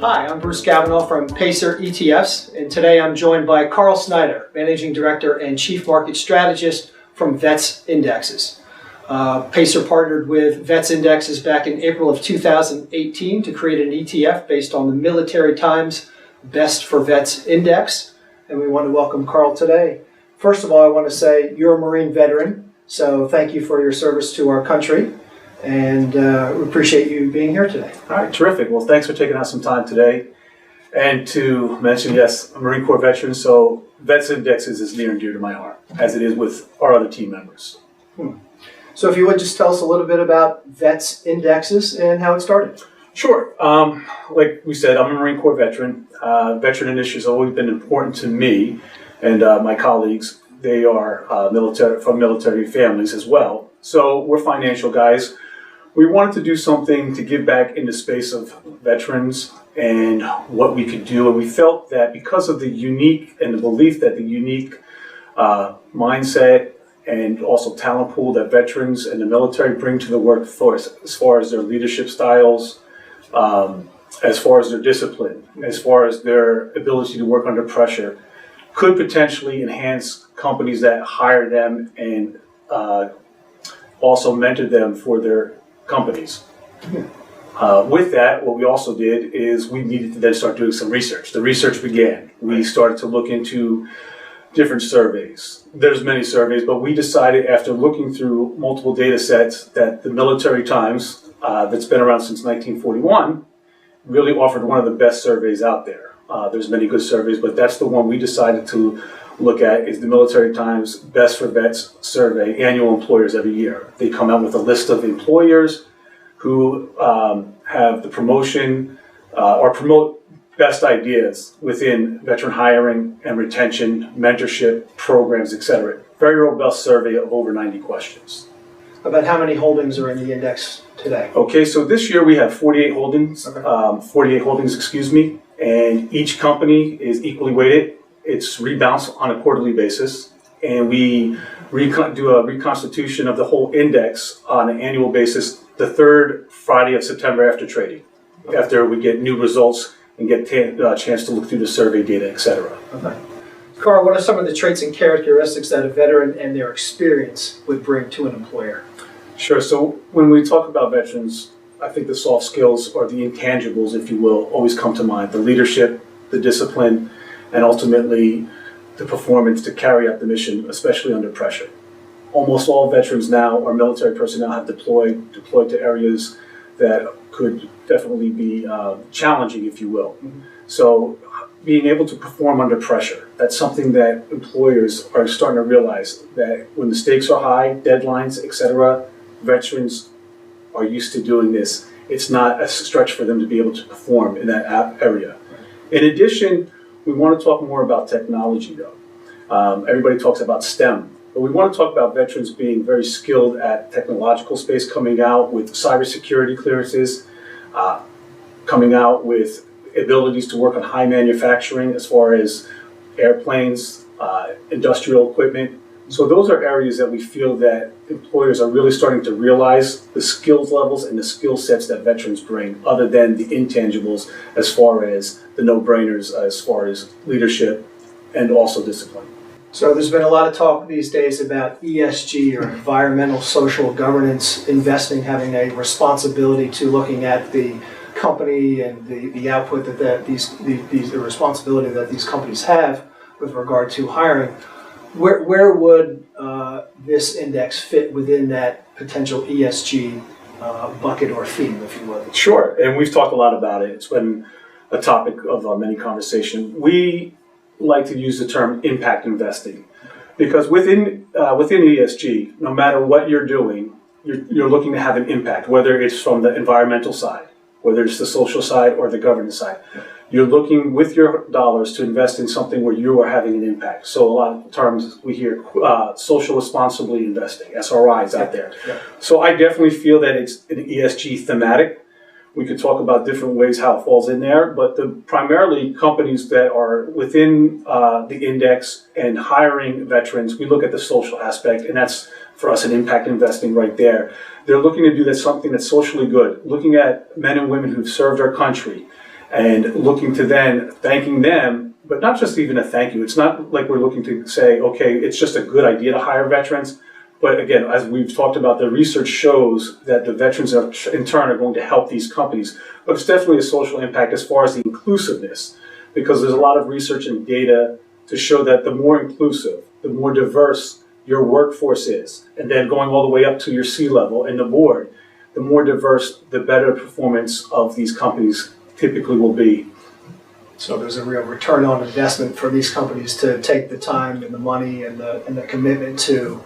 Hi, I'm Bruce Cavanaugh from Pacer ETFs, and today I'm joined by Karl Snyder, Managing Director and Chief Market Strategist from VETS Indexes. Pacer partnered with VETS Indexes back in April of 2018 to create an ETF based on the Military Times Best for Vets Index, and we want to welcome Karl today. First of all, I want to say you're a Marine veteran, so thank you for your service to our country. And we appreciate you being here today. All right, terrific. Well, thanks for taking out some time today. And to mention, yes, I'm a Marine Corps veteran, so VETS Indexes is near and dear to my heart, as it is with our other team members. So if you would just tell us a little bit about VETS Indexes and how it started. Sure. Like we said, I'm a Marine Corps veteran. Veteran initiatives have always been important to me and my colleagues. They are from military families as well. So we're financial guys. We wanted to do something to give back in the space of veterans and what we could do. And we felt that because of the unique and the belief that the unique mindset and also talent pool that veterans and the military bring to the workforce, as far as their leadership styles, as far as their discipline, as far as their ability to work under pressure, could potentially enhance companies that hire them and also mentor them for their companies. With that, what we also did is we needed to then start doing some research. The research began. We started to look into different surveys. There's many surveys, but we decided after looking through multiple data sets that the Military Times, that's been around since 1941, really offered one of the best surveys out there. There's many good surveys, but that's the one we decided to look at is the Military Times Best for Vets survey, annual employers every year. They come out with a list of employers who have the promotion or promote best ideas within veteran hiring and retention, mentorship, programs, etc. Very robust survey of over 90 questions. About how many holdings are in the index today? Okay, so this year we have 48 holdings, and each company is equally weighted. It's rebalanced on a quarterly basis, and we do a reconstitution of the whole index on an annual basis the third Friday of September after trading, after we get new results and get a chance to look through the survey data, etc. Okay. Karl, what are some of the traits and characteristics that a veteran and their experience would bring to an employer? Sure. So when we talk about veterans, I think the soft skills or the intangibles, if you will, always come to mind. The leadership, the discipline, and ultimately the performance to carry out the mission, especially under pressure. Almost all veterans now or military personnel have deployed to areas that could definitely be challenging, if you will. So being able to perform under pressure, that's something that employers are starting to realize, that when the stakes are high, deadlines, etc., veterans are used to doing this. It's not a stretch for them to be able to perform in that area. In addition, we want to talk more about technology, though. Everybody talks about STEM, but we want to talk about veterans being very skilled at technological space, coming out with cybersecurity clearances, coming out with abilities to work on high manufacturing as far as airplanes, industrial equipment. So those are areas that we feel that employers are really starting to realize the skills levels and the skill sets that veterans bring, other than the intangibles as far as the no-brainers, as far as leadership and also discipline. So there's been a lot of talk these days about ESG, or environmental social governance, investing having a responsibility to looking at the company and the output that the responsibility that these companies have with regard to hiring. Where would this index fit within that potential ESG bucket or theme, if you will? Sure, and we've talked a lot about it. It's been a topic of many conversations. We like to use the term impact investing, because within ESG, no matter what you're doing, you're looking to have an impact, whether it's from the environmental side, whether it's the social side or the governance side. You're looking with your dollars to invest in something where you are having an impact. So a lot of terms we hear social responsibly investing, SRIs out there. So I definitely feel that it's an ESG thematic. We could talk about different ways how it falls in there, but primarily companies that are within the index and hiring veterans, we look at the social aspect, and that's for us an impact investing right there. They're looking to do something that's socially good, looking at men and women who've served our country and looking to then thanking them, but not just even a thank you. It's not like we're looking to say, okay, it's just a good idea to hire veterans. But again, as we've talked about, the research shows that the veterans are, in turn, are going to help these companies. But it's definitely a social impact as far as the inclusiveness, because there's a lot of research and data to show that the more inclusive, the more diverse your workforce is, and then going all the way up to your C-level and the board, the more diverse, the better performance of these companies typically will be. So there's a real return on investment for these companies to take the time and the money and the commitment to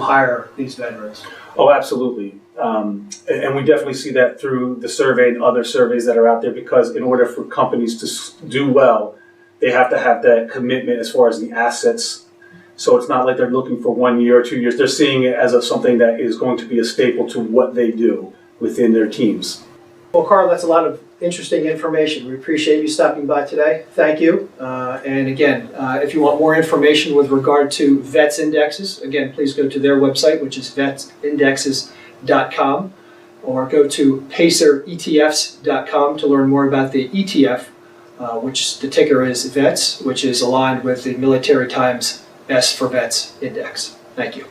hire these veterans. Oh, absolutely. And we definitely see that through the survey and other surveys that are out there, because in order for companies to do well, they have to have that commitment as far as the assets. So it's not like they're looking for 1 year or 2 years. They're seeing it as something that is going to be a staple to what they do within their teams. Well, Karl, that's a lot of interesting information. We appreciate you stopping by today. Thank you. And again, if you want more information with regard to VETS indexes, again, please go to their website, which is vetsindexes.com, or go to paceretfs.com to learn more about the ETF, which the ticker is VETS, which is aligned with the Military Times S for VETS index. Thank you.